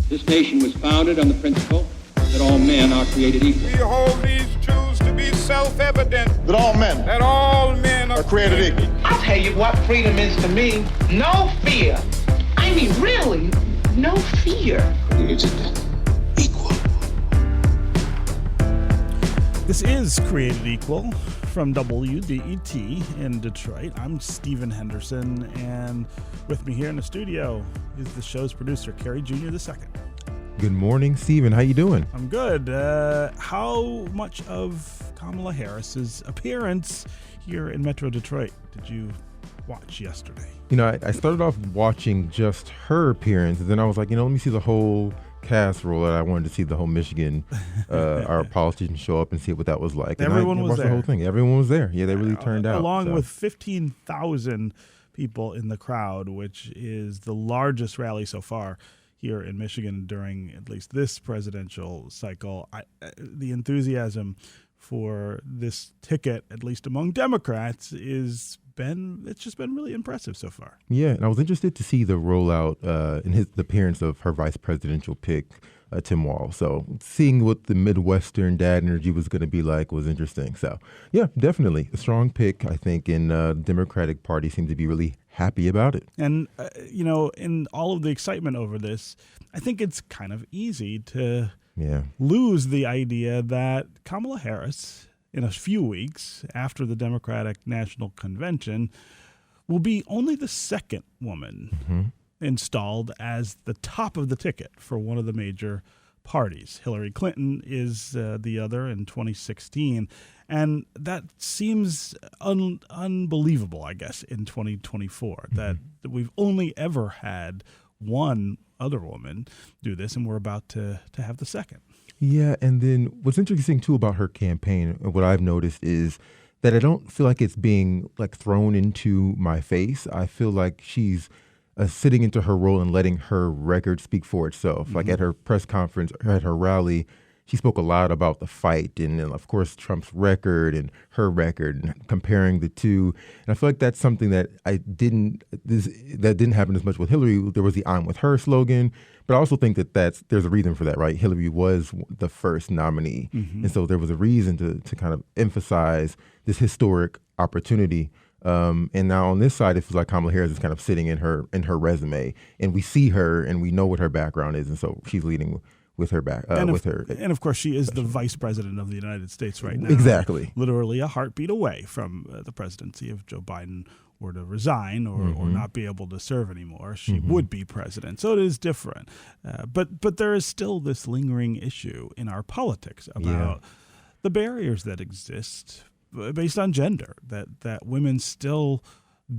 This nation was founded on the principle that all men are created equal. We hold these truths to be self-evident. That all men are created equal. I'll tell you what freedom is to me. No fear. I mean, really, no fear. Created equal. This is Created Equal from WDET in Detroit. I'm Stephen Henderson, and with me here in the studio is the show's producer, Kerry Jr. II. Good morning, Stephen. How you doing? I'm good. How much of Kamala Harris's appearance here in Metro Detroit did you watch yesterday? You know, I started off watching just her appearance, and then I was like, let me see the whole casserole. I wanted to see the whole Michigan, our politicians show up and see what that was like. Everyone was there. The whole thing. Everyone was there. Yeah, they really turned out. Along with 15,000 people in the crowd, which is the largest rally so far here in Michigan during at least this presidential cycle. The enthusiasm for this ticket, at least among Democrats, it's just been really impressive so far. Yeah, and I was interested to see the rollout and the appearance of her vice presidential pick, Tim Walz. So seeing what the Midwestern dad energy was going to be like was interesting. So yeah, definitely a strong pick, I think, and the Democratic Party seemed to be really happy about it. And, in all of the excitement over this, I think it's kind of easy to lose the idea that Kamala Harris, in a few weeks after the Democratic National Convention, will be only the second woman installed as the top of the ticket for one of the major parties. Hillary Clinton is the other in 2016. And that seems unbelievable, I guess, in 2024, that we've only ever had one other woman do this, and we're about to have the second. Yeah, and then what's interesting, too, about her campaign, what I've noticed is that I don't feel like it's being thrown into my face. I feel like she's sitting into her role and letting her record speak for itself. Like at her press conference, at her rally, she spoke a lot about the fight and of course, Trump's record and her record and comparing the two. And I feel like that's something that that didn't happen as much with Hillary. There was the "I'm with her" slogan, but I also think that there's a reason for that, right? Hillary was the first nominee. And so there was a reason to kind of emphasize this historic opportunity. And now on this side, it feels like Kamala Harris is kind of sitting in her resume, and we see her and we know what her background is. And so she's leading with her and of course, she is the Vice President of the United States right now. Exactly. Literally a heartbeat away from the presidency. If Joe Biden were to resign or not be able to serve anymore, she would be president. So it is different. But there is still this lingering issue in our politics about the barriers that exist based on gender, that women still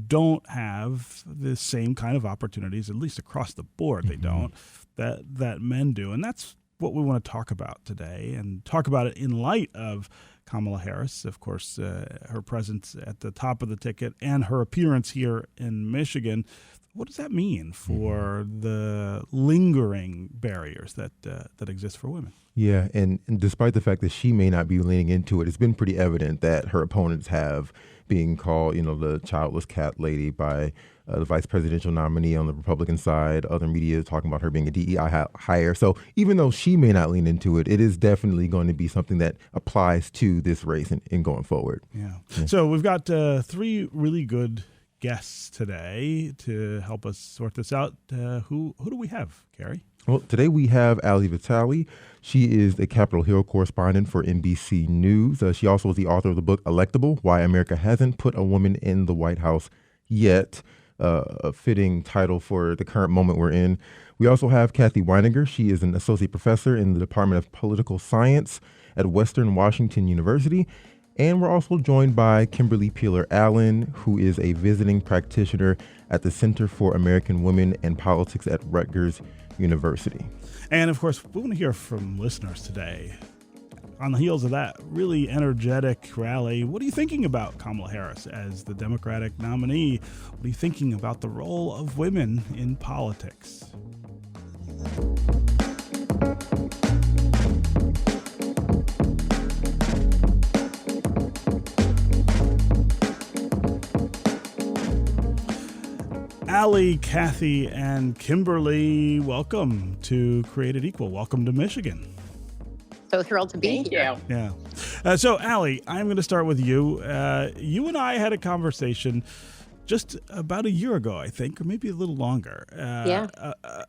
don't have the same kind of opportunities, at least across the board. They don't, that men do. And that's what we want to talk about today, and talk about it in light of Kamala Harris, of course, her presence at the top of the ticket and her appearance here in Michigan. What does that mean for the lingering barriers that exist for women? Yeah, and despite the fact that she may not be leaning into it, it's been pretty evident that her opponents have, being called, the childless cat lady by the vice presidential nominee on the Republican side, other media talking about her being a DEI hire. So even though she may not lean into it, it is definitely going to be something that applies to this race and going forward. Yeah. So we've got three really good guests today to help us sort this out. Who do we have, Kerry? Well, today we have Vitali. She is a Capitol Hill correspondent for NBC News. She also is the author of the book Electable: Why America Hasn't Put a Woman in the White House Yet, a fitting title for the current moment we're in. We also have Cathy Wineinger. She is an associate professor in the Department of Political Science at Western Washington University. And we're also joined by Kimberly Peeler-Allen, who is a visiting practitioner at the Center for American Women and Politics at Rutgers University. And of course, we want to hear from listeners today. On the heels of that really energetic rally, what are you thinking about Kamala Harris as the Democratic nominee? What are you thinking about the role of women in politics? Allie, Cathy, and Kimberly, welcome to Created Equal. Welcome to Michigan. So thrilled to be here. Yeah. So, Allie, I'm going to start with you. You and I had a conversation just about a year ago, I think, or maybe a little longer,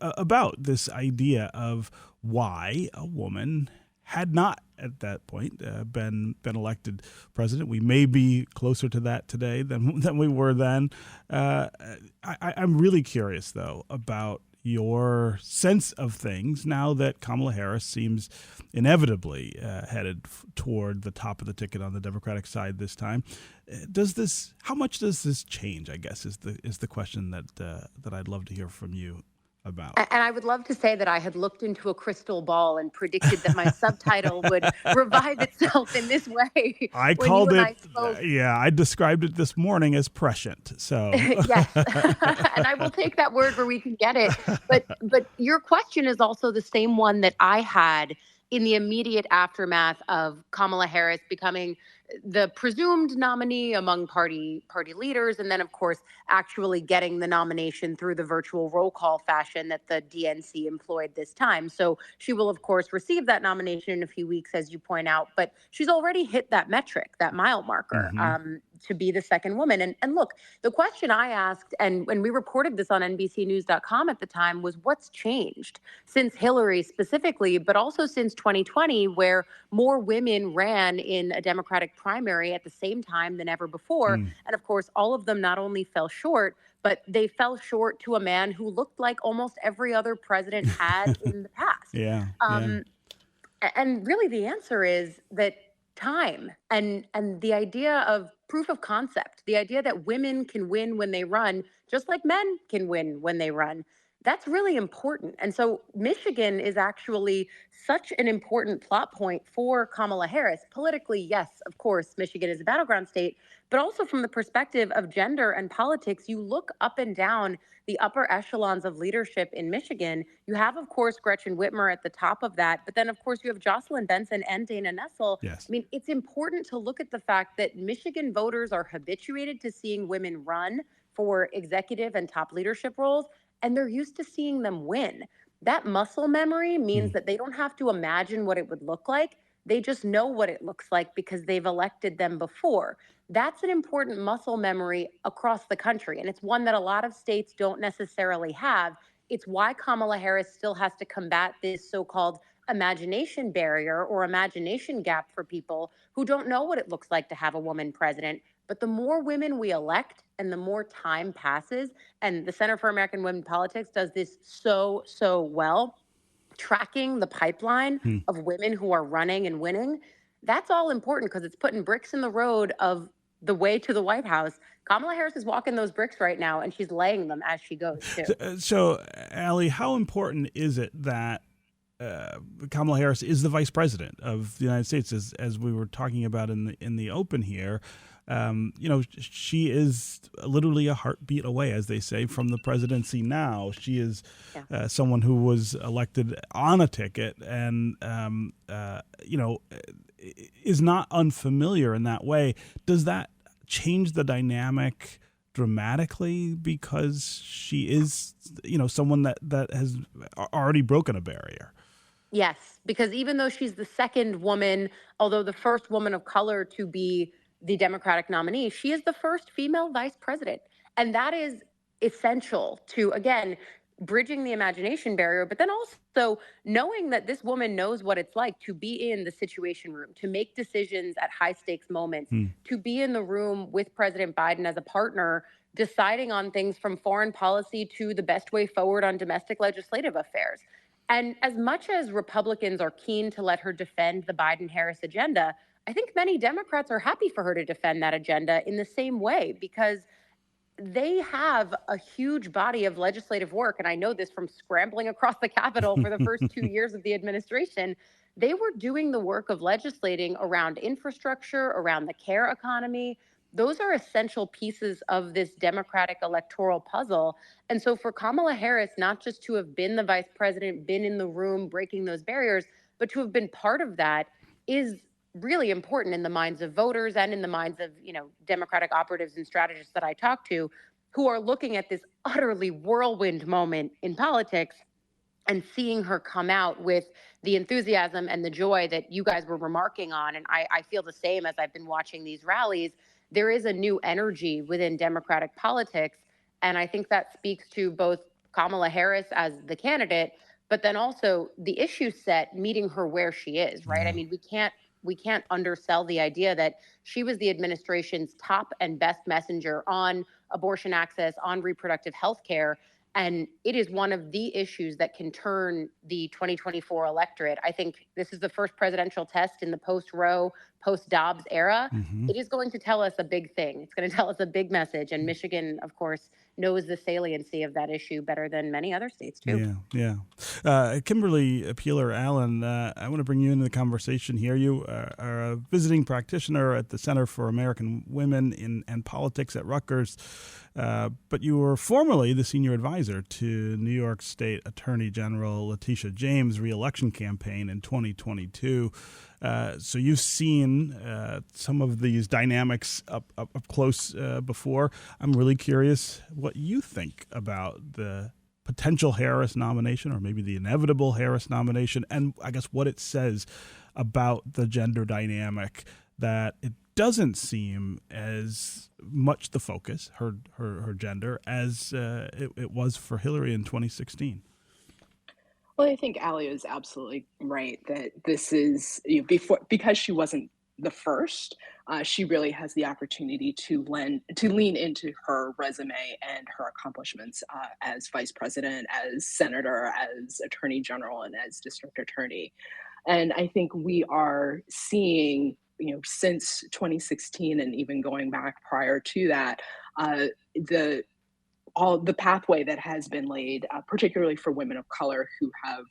about this idea of why a woman had not, at that point, been elected president. We may be closer to that today than we were then. I'm really curious, though, about your sense of things now that Kamala Harris seems inevitably headed toward the top of the ticket on the Democratic side this time. How much does this change, I guess, is the question that I'd love to hear from you about. And I would love to say that I had looked into a crystal ball and predicted that my subtitle would revive itself in this way. I called it, I described it this morning as prescient. So yes, and I will take that word where we can get it. But your question is also the same one that I had in the immediate aftermath of Kamala Harris becoming the presumed nominee among party leaders, and then, of course, actually getting the nomination through the virtual roll call fashion that the DNC employed this time. So she will, of course, receive that nomination in a few weeks, as you point out, but she's already hit that metric, that mile marker, to be the second woman. And look, the question I asked, and when we reported this on NBCnews.com at the time, was what's changed since Hillary specifically, but also since 2020, where more women ran in a Democratic primary at the same time than ever before. And of course, all of them not only fell short, but they fell short to a man who looked like almost every other president had in the past. And really the answer is that time and the idea of proof of concept, the idea that women can win when they run, just like men can win when they run, that's really important. And so Michigan is actually such an important plot point for Kamala Harris. Politically, yes, of course, Michigan is a battleground state, but also from the perspective of gender and politics, you look up and down the upper echelons of leadership in Michigan. You have, of course, Gretchen Whitmer at the top of that, but then, of course, you have Jocelyn Benson and Dana Nessel. Yes. I mean, it's important to look at the fact that Michigan voters are habituated to seeing women run for executive and top leadership roles, and they're used to seeing them win. That muscle memory means that they don't have to imagine what it would look like. They just know what it looks like because they've elected them before. That's an important muscle memory across the country, and it's one that a lot of states don't necessarily have. It's why Kamala Harris still has to combat this so-called imagination barrier or imagination gap for people who don't know what it looks like to have a woman president. But the more women we elect and the more time passes, and the Center for American Women Politics does this so well, tracking the pipeline of women who are running and winning, that's all important because it's putting bricks in the road of the way to the White House. Kamala Harris is walking those bricks right now, and she's laying them as she goes, too. So, Allie, how important is it that Kamala Harris is the vice president of the United States, as we were talking about in the open here? She is literally a heartbeat away, as they say, from the presidency now. She is someone who was elected on a ticket and, is not unfamiliar in that way. Does that change the dynamic dramatically because she is, someone that has already broken a barrier? Yes, because even though she's the second woman, although the first woman of color to be the Democratic nominee, she is the first female vice president. And that is essential to, again, bridging the imagination barrier, but then also knowing that this woman knows what it's like to be in the Situation Room, to make decisions at high stakes moments, to be in the room with President Biden as a partner, deciding on things from foreign policy to the best way forward on domestic legislative affairs. And as much as Republicans are keen to let her defend the Biden-Harris agenda, I think many Democrats are happy for her to defend that agenda in the same way, because they have a huge body of legislative work. And I know this from scrambling across the Capitol for the first 2 years of the administration. They were doing the work of legislating around infrastructure, around the care economy. Those are essential pieces of this Democratic electoral puzzle. And so for Kamala Harris, not just to have been the vice president, been in the room breaking those barriers, but to have been part of that is really important in the minds of voters and in the minds of, Democratic operatives and strategists that I talk to. who are looking at this utterly whirlwind moment in politics and seeing her come out with the enthusiasm and the joy that you guys were remarking on. And I feel the same as I've been watching these rallies. There is a new energy within Democratic politics. And I think that speaks to both Kamala Harris as the candidate, but then also the issue set meeting her where she is, right? I mean, we can't undersell the idea that she was the administration's top and best messenger on abortion access, on reproductive health care. And it is one of the issues that can turn the 2024 electorate. I think this is the first presidential test in the post-Roe, post-Dobbs era. It is going to tell us a big thing. It's going to tell us a big message. And Michigan, of course, knows the saliency of that issue better than many other states, too. Yeah. Kimberly Peeler-Allen, I want to bring you into the conversation here. You are a visiting practitioner at the Center for American Women and Politics at Rutgers. But you were formerly the senior advisor to New York State Attorney General Letitia James' reelection campaign in 2022. So you've seen some of these dynamics up close before. I'm really curious what you think about the potential Harris nomination, or maybe the inevitable Harris nomination, and I guess what it says about the gender dynamic, that it doesn't seem as much the focus, her gender, as it was for Hillary in 2016. Well, I think Ali is absolutely right that this is because she wasn't the first. She really has the opportunity to lean into her resume and her accomplishments as vice president, as senator, as attorney general, and as district attorney. And I think we are seeing, since 2016 and even going back prior to that, all the pathway that has been laid, particularly for women of color who have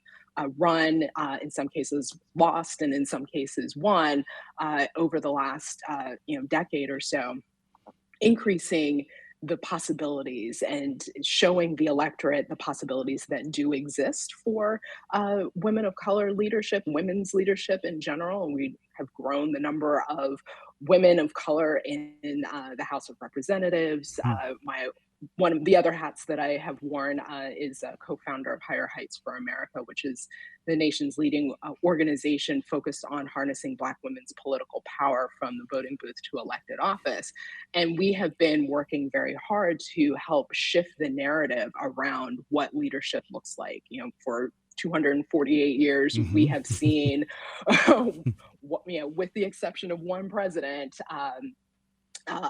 run, in some cases lost, and in some cases won over the last decade or so, increasing the possibilities and showing the electorate the possibilities that do exist for women of color leadership, women's leadership in general. And we have grown the number of women of color in the House of Representatives. One of the other hats that I have worn is a co-founder of Higher Heights for America, which is the nation's leading organization focused on harnessing Black women's political power from the voting booth to elected office. And we have been working very hard to help shift the narrative around what leadership looks like. For 248 years, we have seen, with the exception of one president,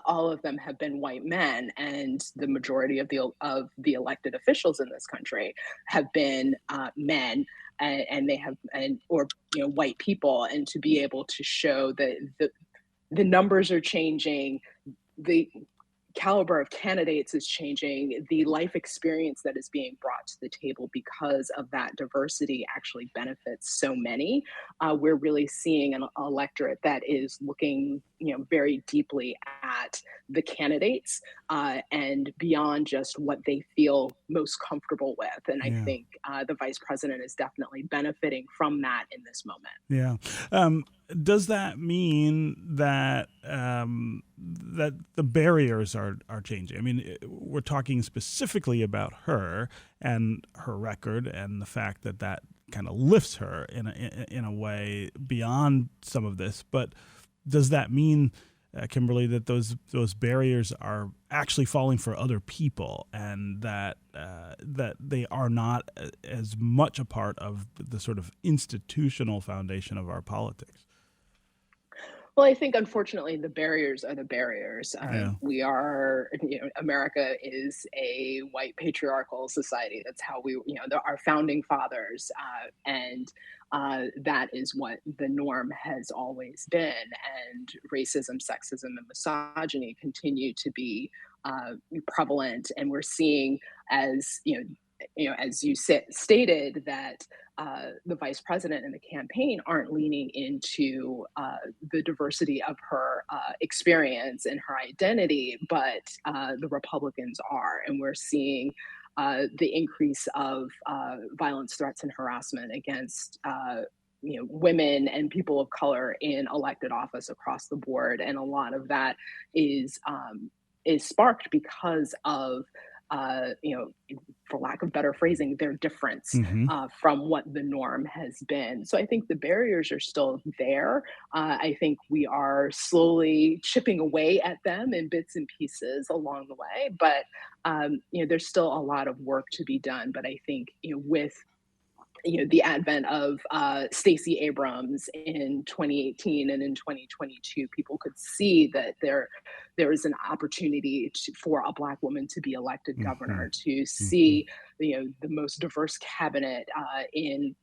all of them have been white men, and the majority of the elected officials in this country have been men, and they have white people. And to be able to show that the numbers are changing, the caliber of candidates is changing, the life experience that is being brought to the table because of that diversity actually benefits so many. We're really seeing an electorate that is looking, very deeply at the candidates and beyond just what they feel most comfortable with. And I think the vice president is definitely benefiting from that in this moment. Yeah. Does that mean that that the barriers are changing? I mean, we're talking specifically about her and her record and the fact that kind of lifts her in a way beyond some of this. But does that mean, Kimberly, that those barriers are actually falling for other people, and that they are not as much a part of the sort of institutional foundation of our politics? Well, I think unfortunately the barriers are the barriers. We are, America is a white patriarchal society. That's how our founding fathers, and that is what the norm has always been. And racism, sexism, and misogyny continue to be prevalent. And we're seeing, as as you stated, that the vice president and the campaign aren't leaning into the diversity of her experience and her identity, but the Republicans are. And we're seeing the increase of violence, threats, and harassment against women and people of color in elected office across the board. And a lot of that is is sparked because of for lack of better phrasing, their difference from what the norm has been. So I think the barriers are still there. I think we are slowly chipping away at them in bits and pieces along the way, but there's still a lot of work to be done. But I think with the advent of Stacey Abrams in 2018 and in 2022, people could see that there is an opportunity for a Black woman to be elected governor, to see the most diverse cabinet in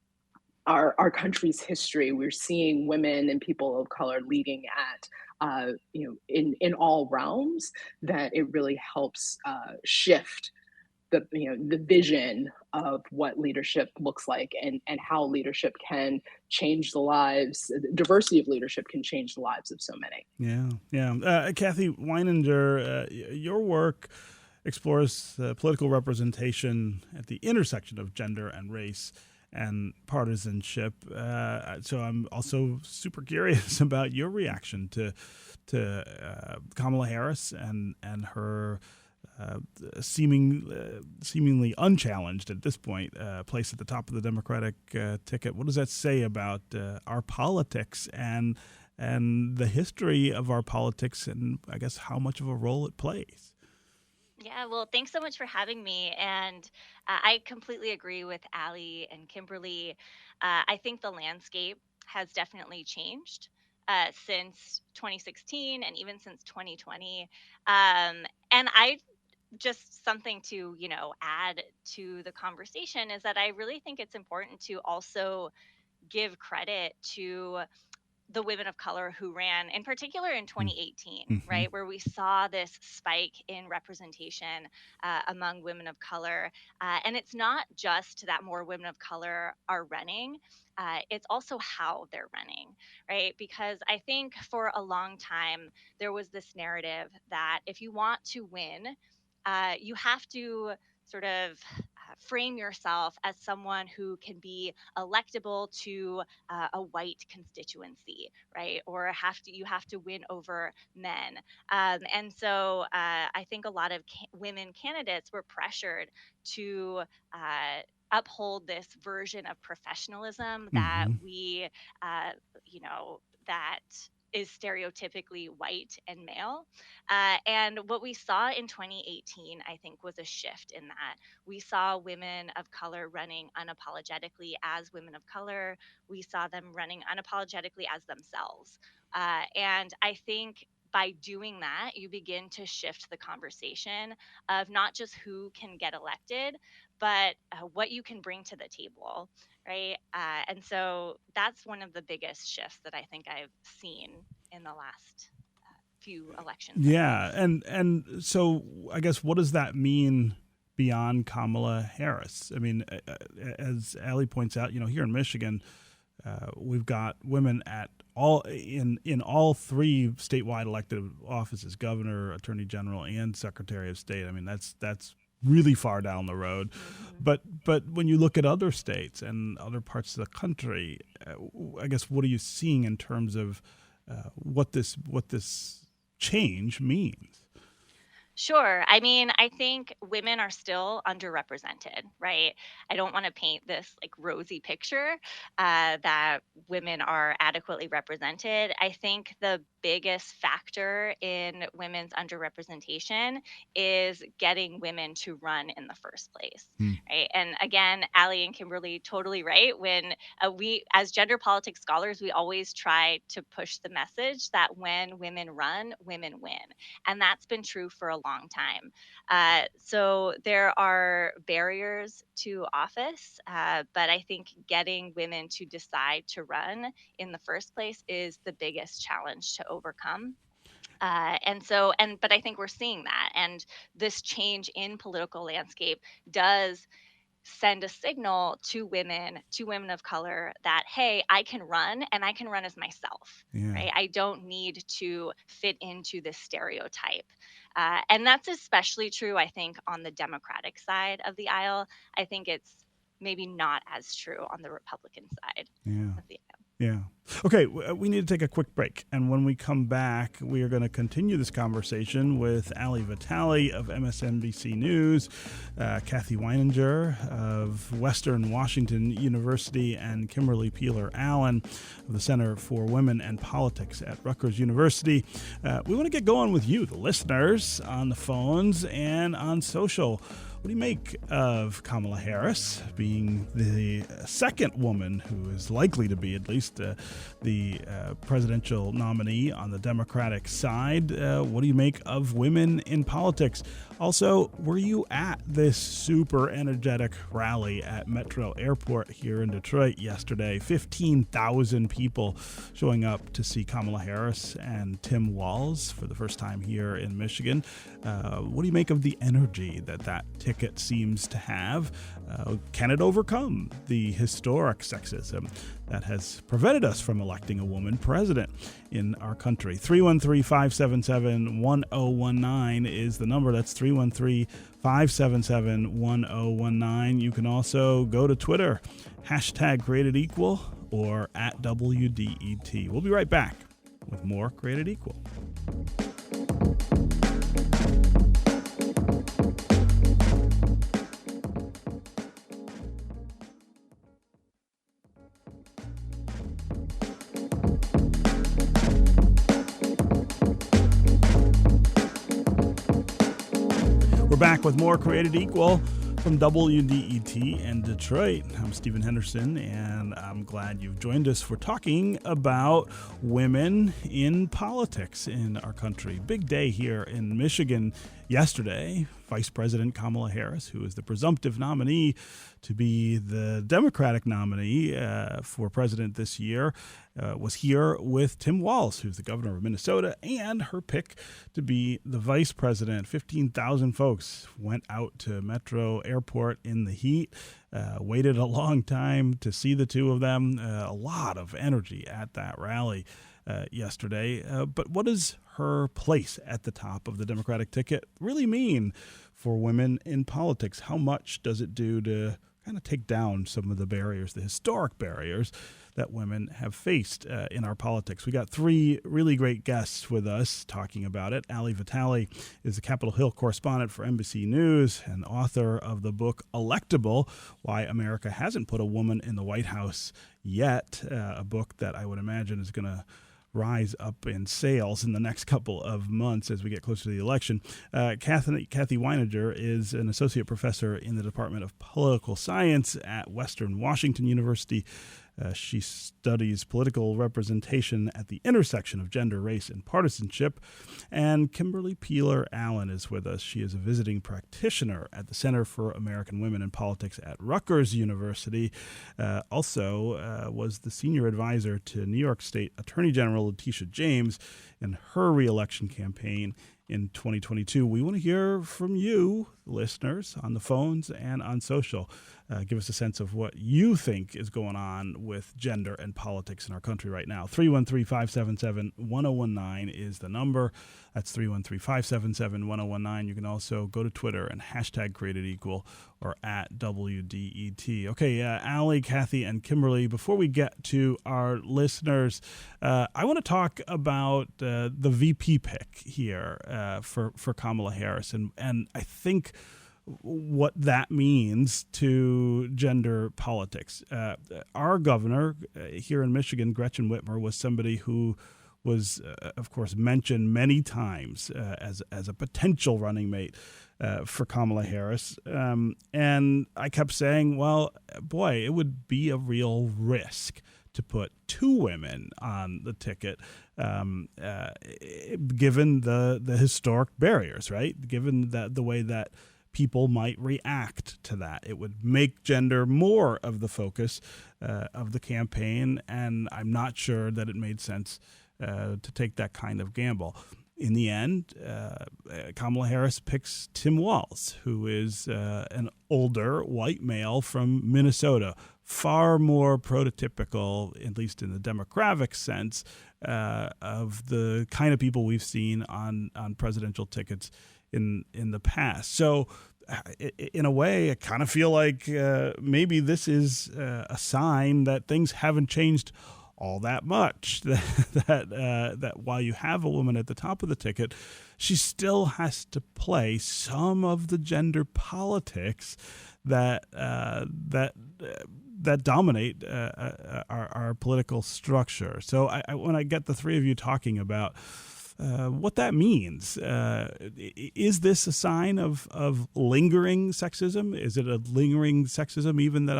our country's history. We're seeing women and people of color leading at in all realms, that it really helps shift the vision of what leadership looks like, and how leadership can change the lives. The diversity of leadership can change the lives of so many. Yeah. Cathy Wineinger, your work explores political representation at the intersection of gender and race and partisanship. So I'm also super curious about your reaction to Kamala Harris and her seemingly unchallenged at this point place at the top of the Democratic ticket. What does that say about our politics and the history of our politics, and I guess how much of a role it plays? Yeah, well, thanks so much for having me. And I completely agree with Allie and Kimberly. I think the landscape has definitely changed since 2016 and even since 2020. And I just something to add to the conversation is that I really think it's important to also give credit to the women of color who ran, in particular in 2018, right, where we saw this spike in representation among women of color. And it's not just that more women of color are running, it's also how they're running, right? Because I think for a long time, there was this narrative that if you want to win, you have to sort of frame yourself as someone who can be electable to a white constituency, right? Or you have to win over men. And so I think a lot of women candidates were pressured to uphold this version of professionalism that we, that is stereotypically white and male. And what we saw in 2018, I think, was a shift in that. We saw women of color running unapologetically as women of color. We saw them running unapologetically as themselves. And I think by doing that, you begin to shift the conversation of not just who can get elected, but what you can bring to the table, right? And so that's one of the biggest shifts that I think I've seen in the last few elections. Yeah, and so I guess what does that mean beyond Kamala Harris? I mean, as Allie points out, here in Michigan, we've got women at in all three statewide elected offices: governor, attorney general, and secretary of state. I mean, that's really far down the road. But when you look at other states and other parts of the country, I guess what are you seeing in terms of what this change means? Sure. I mean, I think women are still underrepresented, right? I don't want to paint this like rosy picture that women are adequately represented. I think the biggest factor in women's underrepresentation is getting women to run in the first place, right? And again, Allie and Kimberly, totally right. When we, as gender politics scholars, we always try to push the message that when women run, women win. And that's been true for a long time. So there are barriers to office, but I think getting women to decide to run in the first place is the biggest challenge to overcome. But I think we're seeing that. And this change in political landscape does send a signal to women of color that, hey, I can run and I can run as myself, right? I don't need to fit into this stereotype. And that's especially true, I think, on the Democratic side of the aisle. I think it's maybe not as true on the Republican side of the aisle. Yeah. Okay, we need to take a quick break. And when we come back, we are going to continue this conversation with Ali Vitali of MSNBC News, Cathy Wineinger of Western Washington University, and Kimberly Peeler-Allen of the Center for Women and Politics at Rutgers University. We want to get going with you, the listeners, on the phones and on social. What do you make of Kamala Harris being the second woman who is likely to be at least the presidential nominee on the Democratic side? What do you make of women in politics? Also, were you at this super energetic rally at Metro Airport here in Detroit yesterday? 15,000 people showing up to see Kamala Harris and Tim Walz for the first time here in Michigan. What do you make of the energy that ticket seems to have? Can it overcome the historic sexism that has prevented us from electing a woman president in our country? 313-577-1019 is the number. That's 313-577-1019. You can also go to Twitter, #CreatedEqual or @WDET. We'll be right back with more Created Equal. We're back with more Created Equal from WDET and Detroit. I'm Stephen Henderson, and I'm glad you've joined us for talking about women in politics in our country. Big day here in Michigan yesterday. Vice President Kamala Harris, who is the presumptive nominee to be the Democratic nominee for president this year, was here with Tim Walz, who's the governor of Minnesota, and her pick to be the vice president. 15,000 folks went out to Metro Airport in the heat, waited a long time to see the two of them. A lot of energy at that rally yesterday. But what does her place at the top of the Democratic ticket really mean for women in politics? How much does it do to kind of take down some of the barriers, the historic barriers that women have faced in our politics? We got three really great guests with us talking about it. Ali Vitali is the Capitol Hill correspondent for NBC News and author of the book Electable: Why America Hasn't Put a Woman in the White House Yet, a book that I would imagine is going to rise up in sales in the next couple of months as we get closer to the election. Cathy Wineinger is an associate professor in the Department of Political Science at Western Washington University. She studies political representation at the intersection of gender, race, and partisanship. And Kimberly Peeler-Allen is with us. She is a visiting practitioner at the Center for American Women in Politics at Rutgers University. Also was the senior advisor to New York State Attorney General Letitia James in her reelection campaign in 2022. We want to hear from you, listeners, on the phones and on social. Give us a sense of what you think is going on with gender and politics in our country right now. 313-577-1019 is the number. That's 313-577-1019. You can also go to Twitter and #CreatedEqual or @WDET. Okay, Ali, Cathy, and Kimberly, before we get to our listeners, I want to talk about the VP pick here for Kamala Harris. And I think what that means to gender politics. Our governor here in Michigan, Gretchen Whitmer, was somebody who was, of course, mentioned many times as a potential running mate for Kamala Harris. And I kept saying, well, boy, it would be a real risk to put two women on the ticket, given the historic barriers, right? Given that the way that people might react to that. It would make gender more of the focus of the campaign, and I'm not sure that it made sense to take that kind of gamble. In the end, Kamala Harris picks Tim Walz, who is an older white male from Minnesota, far more prototypical, at least in the demographic sense, of the kind of people we've seen on presidential tickets in the past. So in a way, I kind of feel like maybe this is a sign that things haven't changed all that much. That while you have a woman at the top of the ticket, she still has to play some of the gender politics that dominate our political structure. So when I get the three of you talking about what that means, is this a sign of lingering sexism? Is it a lingering sexism even that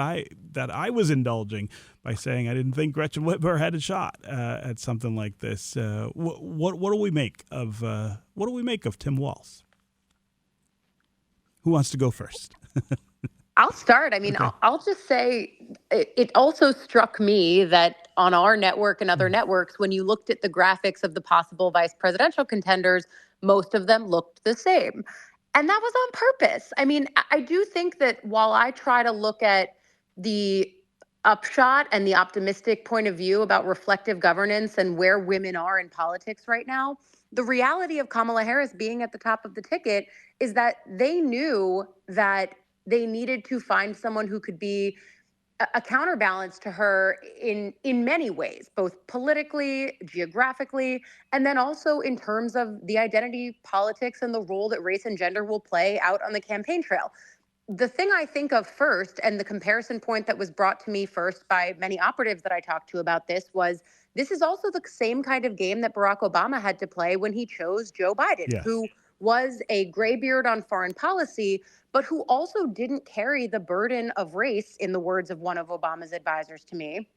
I was indulging by saying I didn't think Gretchen Whitmer had a shot at something like this? What do we make of Tim Walz? Who wants to go first? I'll start. I mean, Okay. I'll just say it also struck me that on our network and other networks, when you looked at the graphics of the possible vice presidential contenders, most of them looked the same. And that was on purpose. I mean, I do think that while I try to look at the upshot and the optimistic point of view about reflective governance and where women are in politics right now, the reality of Kamala Harris being at the top of the ticket is that they knew that they needed to find someone who could be a counterbalance to her in many ways, both politically, geographically, and then also in terms of the identity politics and the role that race and gender will play out on the campaign trail. The thing I think of first, and the comparison point that was brought to me first by many operatives that I talked to about this is also the same kind of game that Barack Obama had to play when he chose Joe Biden, Yes. who was a graybeard on foreign policy, but who also didn't carry the burden of race, in the words of one of Obama's advisors to me,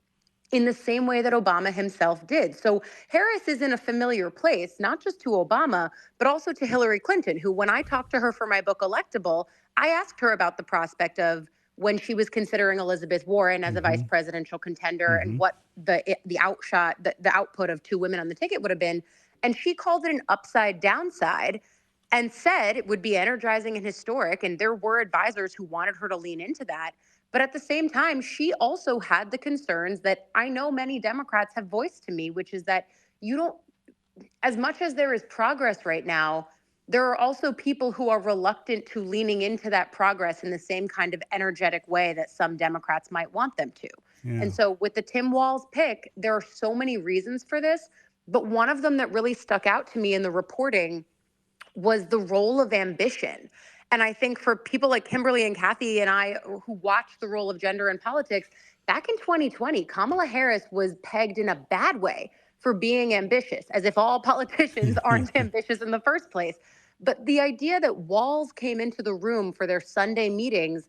in the same way that Obama himself did. So Harris is in a familiar place, not just to Obama, but also to Hillary Clinton, who, when I talked to her for my book Electable, I asked her about the prospect of when she was considering Elizabeth Warren as a vice presidential contender and what the output of two women on the ticket would have been. And she called it an upside downside and said it would be energizing and historic. And there were advisors who wanted her to lean into that. But at the same time, she also had the concerns that I know many Democrats have voiced to me, which is that as much as there is progress right now, there are also people who are reluctant to leaning into that progress in the same kind of energetic way that some Democrats might want them to. Yeah. And so with the Tim Walz pick, there are so many reasons for this. But one of them that really stuck out to me in the reporting was the role of ambition. And I think for people like Kimberly and Cathy and I who watched the role of gender in politics, back in 2020, Kamala Harris was pegged in a bad way for being ambitious, as if all politicians aren't ambitious in the first place. But the idea that Walz came into the room for their Sunday meetings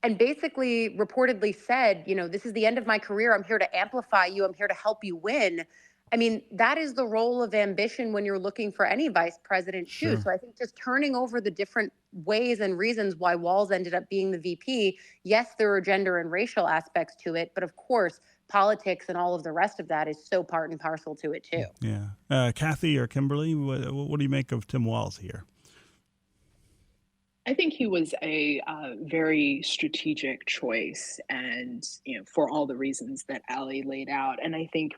and basically reportedly said, this is the end of my career. I'm here to amplify you. I'm here to help you win. I mean, that is the role of ambition when you're looking for any vice president too. So I think just turning over the different ways and reasons why Walz ended up being the VP, yes, there are gender and racial aspects to it, but of course, politics and all of the rest of that is so part and parcel to it too. Yeah. Cathy or Kimberly, what do you make of Tim Walz here? I think he was a very strategic choice, and for all the reasons that Ali laid out. And I think,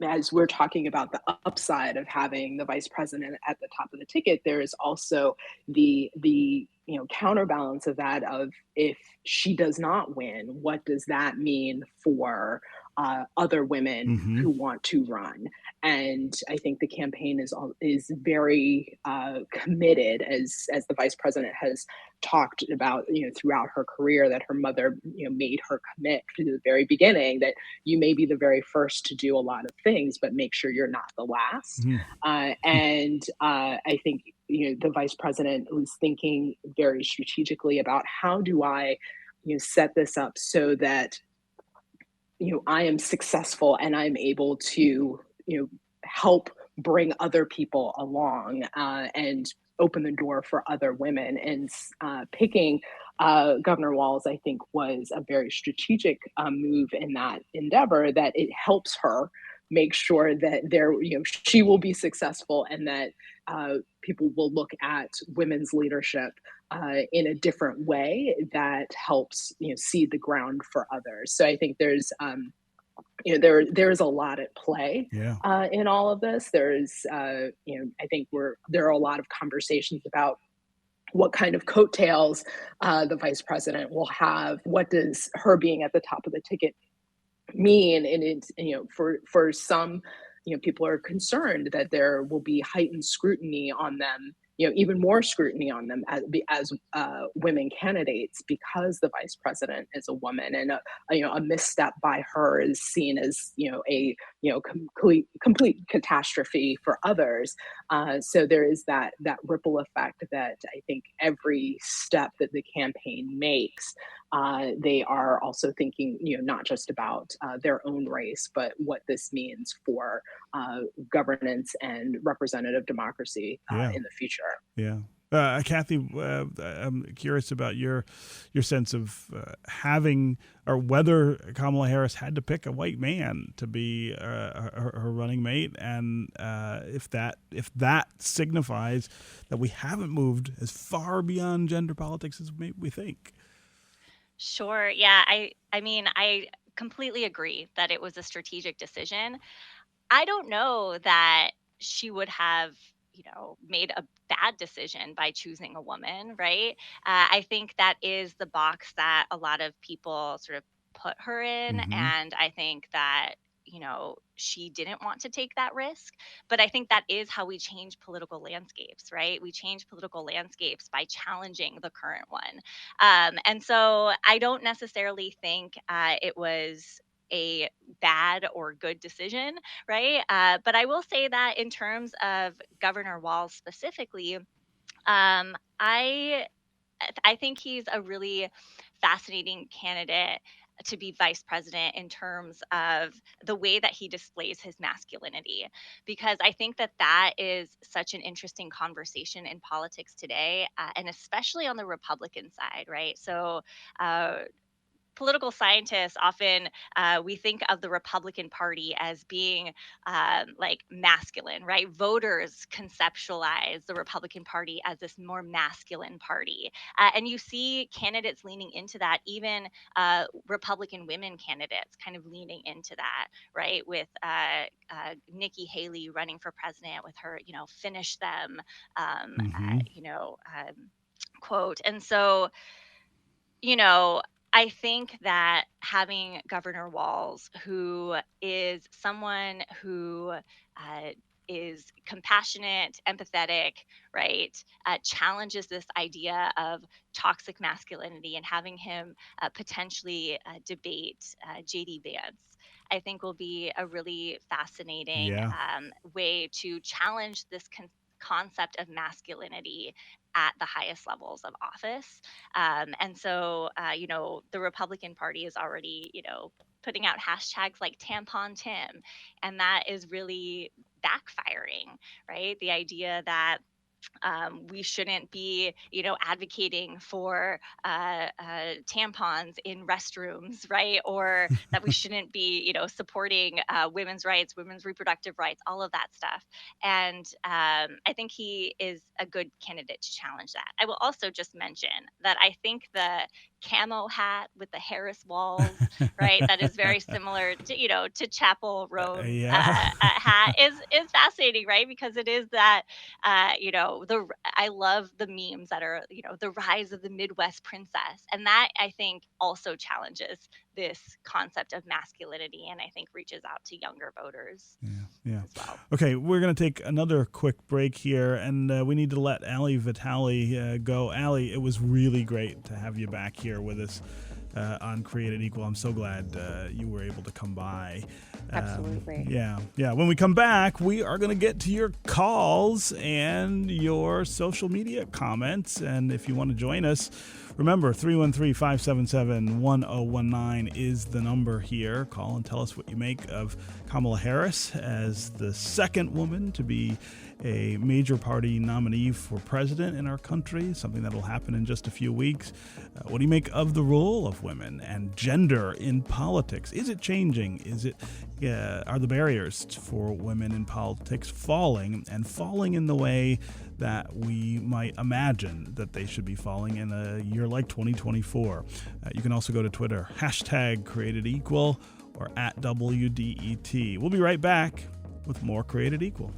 as we're talking about the upside of having the vice president at the top of the ticket, there is also the counterbalance of that of, if she does not win, what does that mean for other women who want to run? And I think the campaign is very committed, as the vice president has talked about, throughout her career, that her mother, made her commit to the very beginning that you may be the very first to do a lot of things, but make sure you're not the last. And I think, the vice president was thinking very strategically about, how do I, set this up so that, I am successful and I'm able to, help bring other people along and open the door for other women. And picking Governor Walz, I think, was a very strategic move in that endeavor, that it helps her make sure that she will be successful, and that people will look at women's leadership in a different way that helps seed the ground for others. So I think there's there's a lot at play in all of this. There's I think there are a lot of conversations about what kind of coattails the vice president will have. What does her being at the top of the ticket mean, and it's, for some, people are concerned that there will be heightened scrutiny on them, even more scrutiny on them as women candidates, because the vice president is a woman, and a misstep by her is seen as a complete catastrophe for others. So there is that ripple effect that I think every step that the campaign makes, they are also thinking, not just about their own race, but what this means for governance and representative democracy Yeah. in the future. Yeah. Cathy, I'm curious about your sense of having, or whether Kamala Harris had to pick a white man to be her running mate, and if that signifies that we haven't moved as far beyond gender politics as maybe we think. Sure. Yeah. I mean, I completely agree that it was a strategic decision. I don't know that she would have, made a bad decision by choosing a woman, right? I think that is the box that a lot of people sort of put her in. Mm-hmm. And I think that, she didn't want to take that risk. But I think that is how we change political landscapes, right? We change political landscapes by challenging the current one. And so I don't necessarily think it was a bad or good decision, right? But I will say that in terms of Governor Walz specifically, I think he's a really fascinating candidate to be vice president in terms of the way that he displays his masculinity, because I think that is such an interesting conversation in politics today, and especially on the Republican side, right? So political scientists often, we think of the Republican Party as being like masculine, right? Voters conceptualize the Republican Party as this more masculine party. And you see candidates leaning into that, even Republican women candidates kind of leaning into that, right? With Nikki Haley running for president with her, finish them, Mm-hmm. quote. And so, I think that having Governor Walz, who is someone who is compassionate, empathetic, right, challenges this idea of toxic masculinity, and having him potentially debate JD Vance, I think will be a really fascinating Yeah. way to challenge this concept of masculinity at the highest levels of office. And so, the Republican Party is already, putting out hashtags like tampon Tim, and that is really backfiring, right? The idea that we shouldn't be, advocating for tampons in restrooms, right? Or that we shouldn't be, supporting women's rights, women's reproductive rights, all of that stuff. And I think he is a good candidate to challenge that. I will also just mention that I think the camo hat with the Harris walls, right? That is very similar to, to Chapel Roan Yeah. hat is fascinating, right? Because it is that, I love the memes that are, the rise of the Midwest princess. And that, I think, also challenges this concept of masculinity, and I think reaches out to younger voters Yeah. as well. Okay, we're going to take another quick break here, and we need to let Vitali go. Allie, it was really great to have you back here with us on Created Equal. I'm so glad you were able to come by. Absolutely. Yeah. When we come back, we are going to get to your calls and your social media comments. And if you want to join us, remember, 313-577-1019 is the number here. Call and tell us what you make of Kamala Harris as the second woman to be a major party nominee for president in our country, something that will happen in just a few weeks. What do you make of the role of women and gender in politics? Is it changing? Are the barriers for women in politics falling in the way that we might imagine that they should be falling in a year like 2024? You can also go to Twitter, #CreatedEqual or @WDET. We'll be right back with more Created Equal.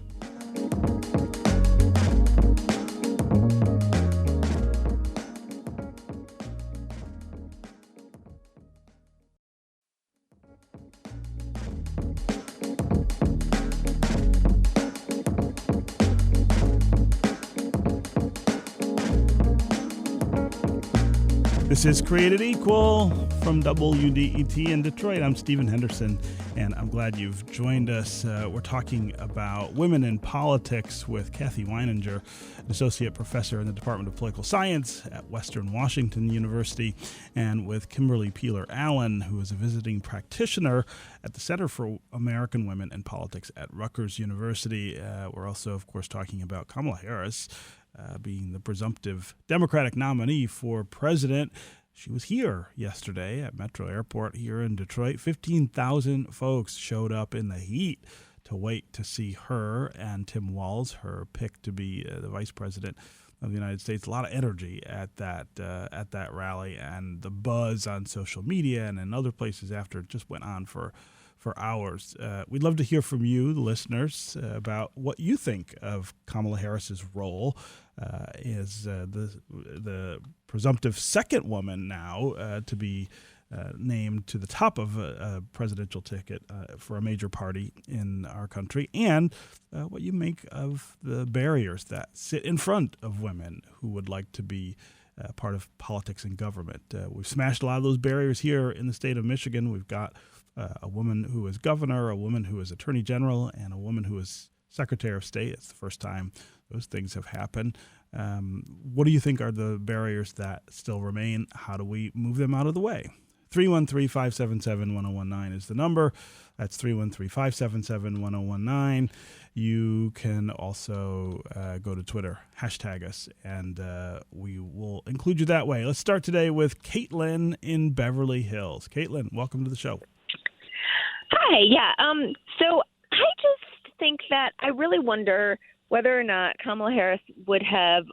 This is Created Equal from WDET in Detroit. I'm Stephen Henderson, and I'm glad you've joined us. We're talking about women in politics with Cathy Wineinger, an associate professor in the Department of Political Science at Western Washington University, and with Kimberly Peeler-Allen, who is a visiting practitioner at the Center for American Women in Politics at Rutgers University. We're also, of course, talking about Kamala Harris, being the presumptive Democratic nominee for president. She was here yesterday at Metro Airport here in Detroit. 15,000 folks showed up in the heat to wait to see her and Tim Walz, her pick to be the Vice President of the United States. A lot of energy at that rally, and the buzz on social media and in other places after it just went on for hours. We'd love to hear from you, the listeners, about what you think of Kamala Harris's role as the presumptive second woman now to be named to the top of a presidential ticket for a major party in our country, and what you make of the barriers that sit in front of women who would like to be part of politics and government. We've smashed a lot of those barriers here in the state of Michigan. We've got a woman who is governor, a woman who is attorney general, and a woman who is secretary of state. It's the first time those things have happened. What do you think are the barriers that still remain? How do we move them out of the way? 313-577-1019 is the number. That's 313-577-1019. You can also go to Twitter, hashtag us, and we will include you that way. Let's start today with Caitlin in Beverly Hills. Caitlin, welcome to the show. Hi, yeah. So I just think that I really wonder whether or not Kamala Harris would have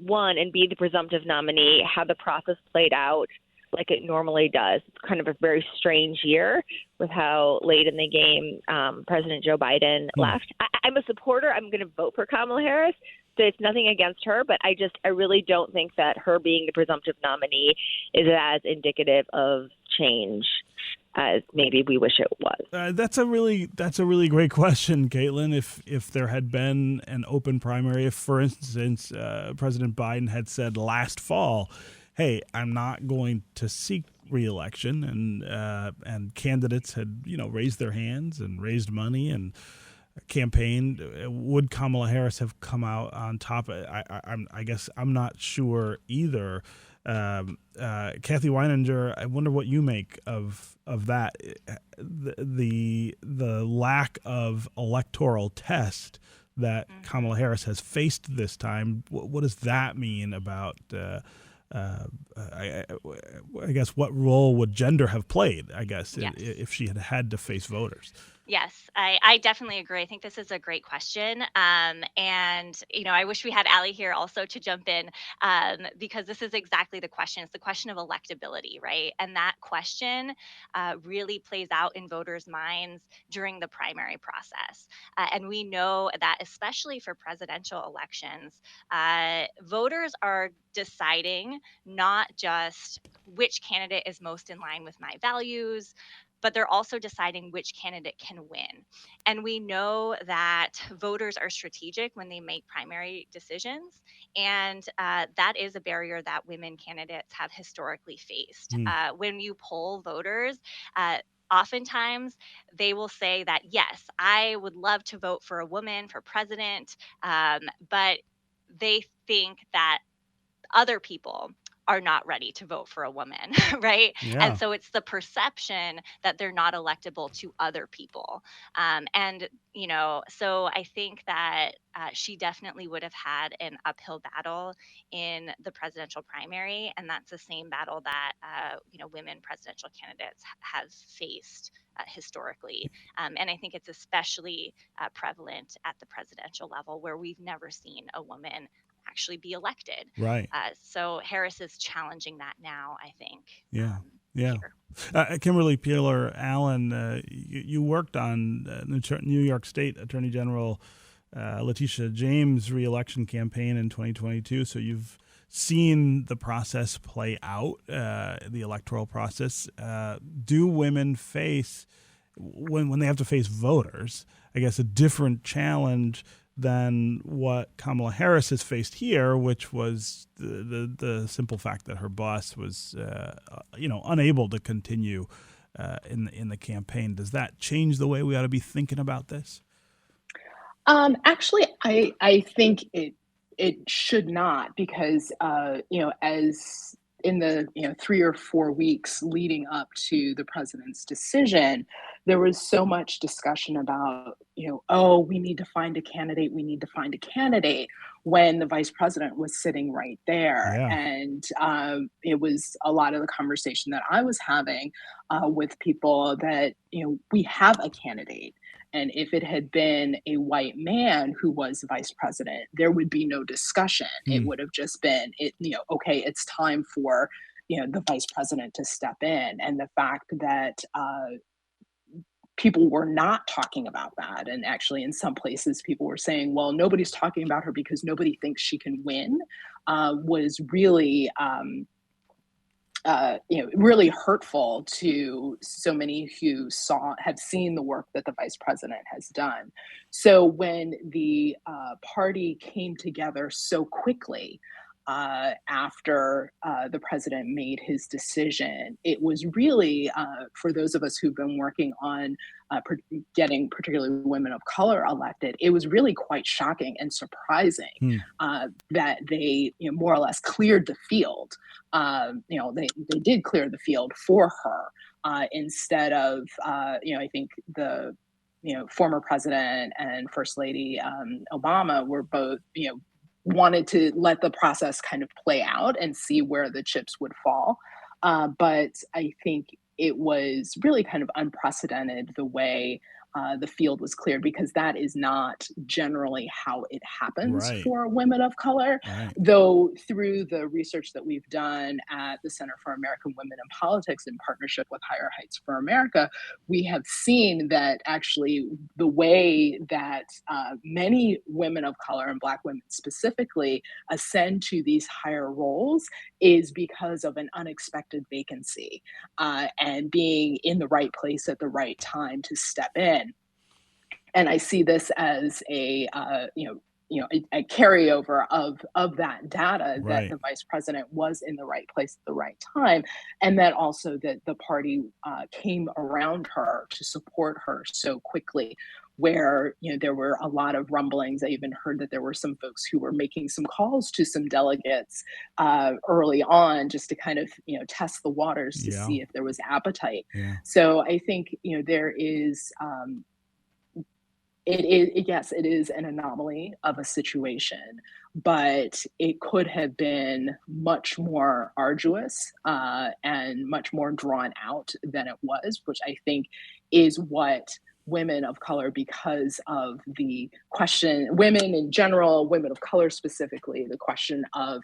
won and be the presumptive nominee had the process played out like it normally does. It's kind of a very strange year with how late in the game President Joe Biden left. I'm a supporter. I'm going to vote for Kamala Harris. So it's nothing against her, but I really don't think that her being the presumptive nominee is as indicative of change as maybe we wish it was. That's a really great question, Caitlin. If there had been an open primary, if, for instance, President Biden had said last fall, hey, I'm not going to seek re-election, and candidates had raised their hands and raised money and campaigned, would Kamala Harris have come out on top? I guess I'm not sure either. Cathy Wineinger, I wonder what you make of that. The lack of electoral test that Kamala Harris has faced this time. What does that mean about? I guess what role would gender have played? I guess Yes. if she had to face voters. Yes, I definitely agree. I think this is a great question. And, I wish we had Allie here also to jump in because this is exactly the question. It's the question of electability, right? And that question really plays out in voters' minds during the primary process. And we know that especially for presidential elections, voters are deciding not just which candidate is most in line with my values, but they're also deciding which candidate can win. And we know that voters are strategic when they make primary decisions. And that is a barrier that women candidates have historically faced. When you poll voters, oftentimes they will say that, yes, I would love to vote for a woman for president, but they think that other people are not ready to vote for a woman, right? Yeah. And so it's the perception that they're not electable to other people. So I think that she definitely would have had an uphill battle in the presidential primary. And that's the same battle that, women presidential candidates have faced historically. And I think it's especially prevalent at the presidential level where we've never seen a woman actually be elected. Right. So Harris is challenging that now, I think. Yeah. Here. Kimberly Peeler-Allen, you worked on New York State Attorney General Letitia James' re-election campaign in 2022. So you've seen the process play out, the electoral process. Do women face, when they have to face voters, I guess, a different challenge than what Kamala Harris has faced here, which was the simple fact that her boss was, unable to continue in the campaign. Does that change the way we ought to be thinking about this? Actually, I think it should not, because as in the 3 or 4 weeks leading up to the president's decision, there was so much discussion about we need to find a candidate, when the vice president was sitting right there. Yeah. And it was a lot of the conversation that I was having with people that we have a candidate. And if it had been a white man who was vice president, there would be no discussion. It would have just been, okay, it's time for, the vice president to step in. And the fact that people were not talking about that. And actually, in some places, people were saying, well, nobody's talking about her because nobody thinks she can win, was really really hurtful to so many who have seen the work that the vice president has done. So when the party came together so quickly after the president made his decision, it was really, for those of us who've been working on getting particularly women of color elected, it was really quite shocking and surprising that they more or less cleared the field. They did clear the field for her instead of, I think the former president and First Lady Obama were both, wanted to let the process kind of play out and see where the chips would fall. But I think it was really kind of unprecedented the way the field was cleared, because that is not generally how it happens for women of color. Though through the research that we've done at the Center for American Women in Politics in partnership with Higher Heights for America, we have seen that actually the way that many women of color, and Black women specifically, ascend to these higher roles is because of an unexpected vacancy and being in the right place at the right time to step in. And I see this as a carryover of that data, that the vice president was in the right place at the right time, and that also that the party came around her to support her so quickly, where there were a lot of rumblings. I even heard that there were some folks who were making some calls to some delegates early on just to kind of test the waters to see if there was appetite. So I think there is it is an anomaly of a situation, but it could have been much more arduous and much more drawn out than it was, which I think is what women of color, because of the question, women in general, women of color specifically, the question of,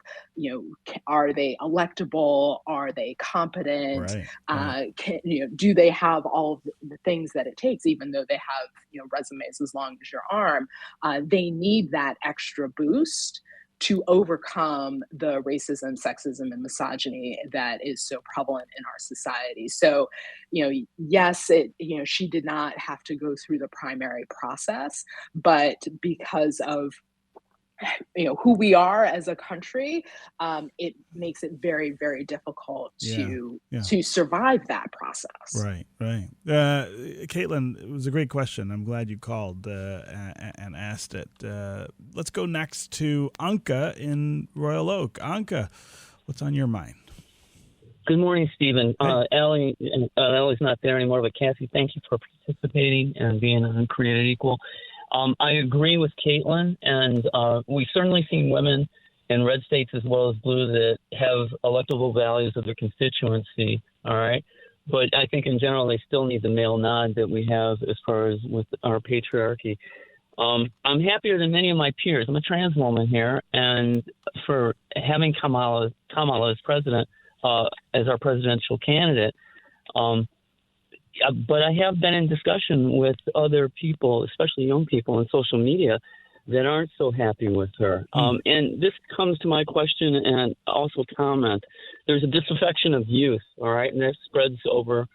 are they electable? Are they competent? Do they have all of the things that it takes, even though they have, resumes as long as your arm? They need that extra boost to overcome the racism, sexism, and misogyny that is so prevalent in our society. So, yes, she did not have to go through the primary process, but because of who we are as a country, it makes it very, very difficult to survive that process. Right. Caitlin, it was a great question. I'm glad you called and asked it. Let's go next to Anka in Royal Oak. Anka, what's on your mind? Good morning, Stephen. Allie's not there anymore, but Cathy, thank you for participating and being on Created Equal. I agree with Caitlin, and we've certainly seen women in red states as well as blue that have electable values of their constituency, all right? But I think in general they still need the male nod that we have as far as with our patriarchy. I'm happier than many of my peers. I'm a trans woman here, and for having Kamala as president, as our presidential candidate, but I have been in discussion with other people, especially young people on social media, that aren't so happy with her. And this comes to my question and also comment. There's a disaffection of youth, all right, and that spreads over,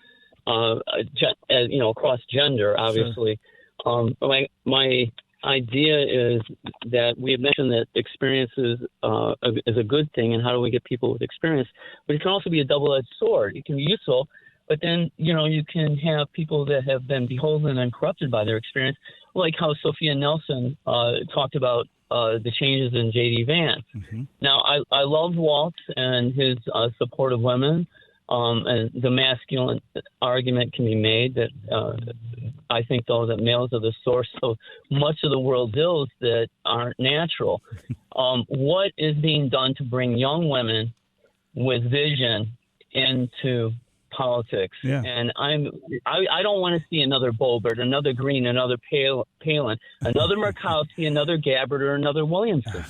across gender, obviously. My idea is that we have mentioned that experience is a good thing, and how do we get people with experience? But it can also be a double-edged sword. It can be useful, but then, you can have people that have been beholden and corrupted by their experience, like how Sophia Nelson talked about the changes in J.D. Vance. Mm-hmm. Now, I love Walt and his support of women, and the masculine argument can be made that I think, though, that males are the source of much of the world's ills that aren't natural. What is being done to bring young women with vision into politics? Yeah. And I don't want to see another Boebert, another Green, another Palin, another Murkowski, another Gabbard, or another Williamson.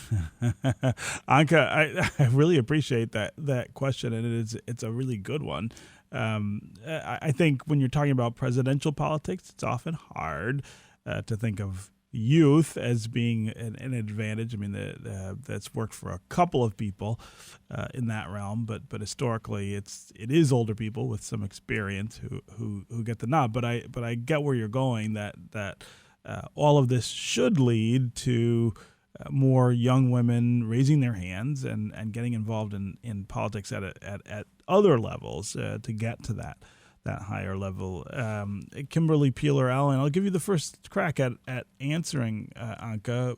Anka, I really appreciate that question, and it's a really good one. I think when you're talking about presidential politics, it's often hard to think of youth as being an advantage. I mean, that's worked for a couple of people in that realm, but historically, it is older people with some experience who get the nod. But I get where you're going. That all of this should lead to more young women raising their hands and getting involved in politics at other levels to get to that higher level. Kimberly Peeler-Allen, I'll give you the first crack at answering, Anka.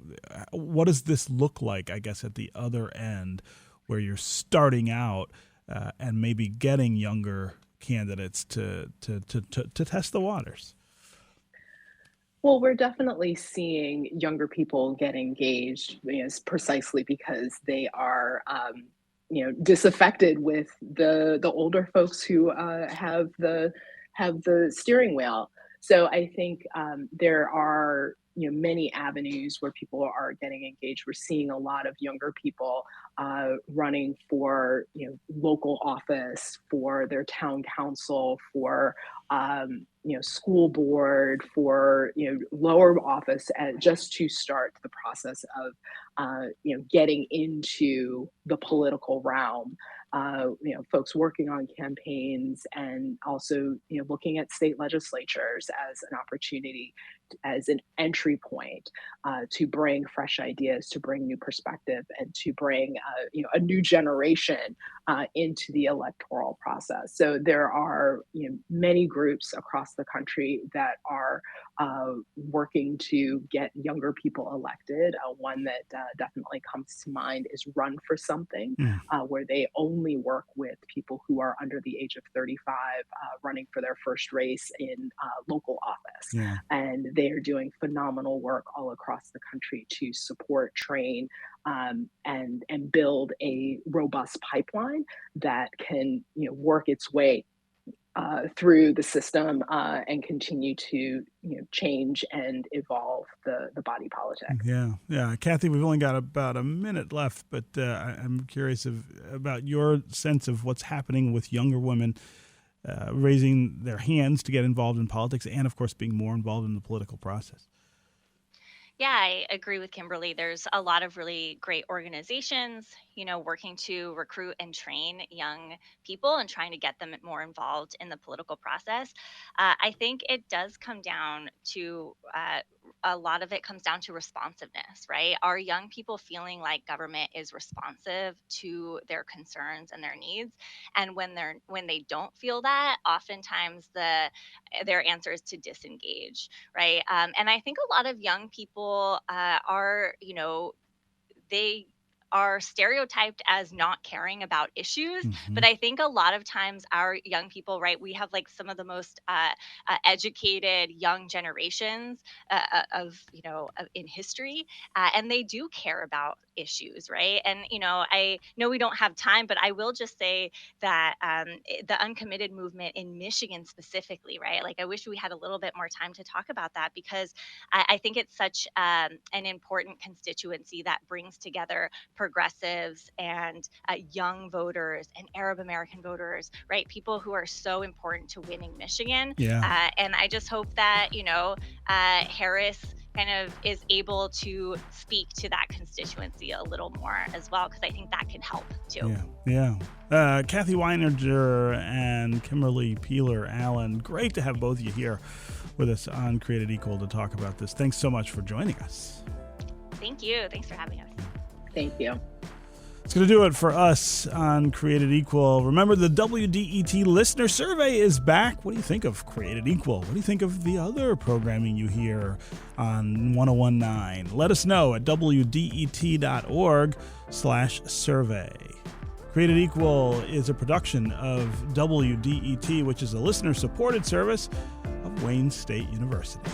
What does this look like, I guess, at the other end, where you're starting out and maybe getting younger candidates to test the waters? Well, we're definitely seeing younger people get engaged, precisely because they are, disaffected with the older folks who have the steering wheel. So I think there are many avenues where people are getting engaged. We're seeing a lot of younger people running for local office, for their town council, for school board, for lower office, just to start the process of getting into the political realm. Folks working on campaigns, and also looking at state legislatures as an opportunity, as an entry point to bring fresh ideas, to bring new perspective, and to bring a new generation into the electoral process. So there are many groups across the country that are working to get younger people elected. One that definitely comes to mind is Run for Something, where they only work with people who are under the age of 35, running for their first race in local office. Yeah. And they are doing phenomenal work all across the country to support, train, and build a robust pipeline that can work its way through the system and continue to change and evolve the body politic. Yeah. Cathy, we've only got about a minute left, but I'm curious about your sense of what's happening with younger women raising their hands to get involved in politics, and of course being more involved in the political process. Yeah, I agree with Kimberly. There's a lot of really great organizations, working to recruit and train young people and trying to get them more involved in the political process. I think it does come down to a lot of it comes down to responsiveness, right? Are young people feeling like government is responsive to their concerns and their needs? And when they don't feel that, oftentimes their answer is to disengage, right? And I think a lot of young people are, they are stereotyped as not caring about issues. Mm-hmm. But I think a lot of times our young people, right, we have like some of the most educated young generations in history, and they do care about issues, right? And, I know we don't have time, but I will just say that the uncommitted movement in Michigan specifically, right? Like, I wish we had a little bit more time to talk about that, because I think it's such an important constituency that brings together progressives and young voters and Arab American voters, right? People who are so important to winning Michigan. Yeah. And I just hope that, Harris kind of is able to speak to that constituency a little more as well, because I think that can help too. Yeah. Cathy Wineinger and Kimberly Peeler-Allen, great to have both of you here with us on Created Equal to talk about this. Thanks so much for joining us. Thank you. Thanks for having us. Thank you. It's going to do it for us on Created Equal. Remember, the WDET listener survey is back. What do you think of Created Equal? What do you think of the other programming you hear on 1019? Let us know at wdet.org/survey. Created Equal is a production of WDET, which is a listener-supported service of Wayne State University.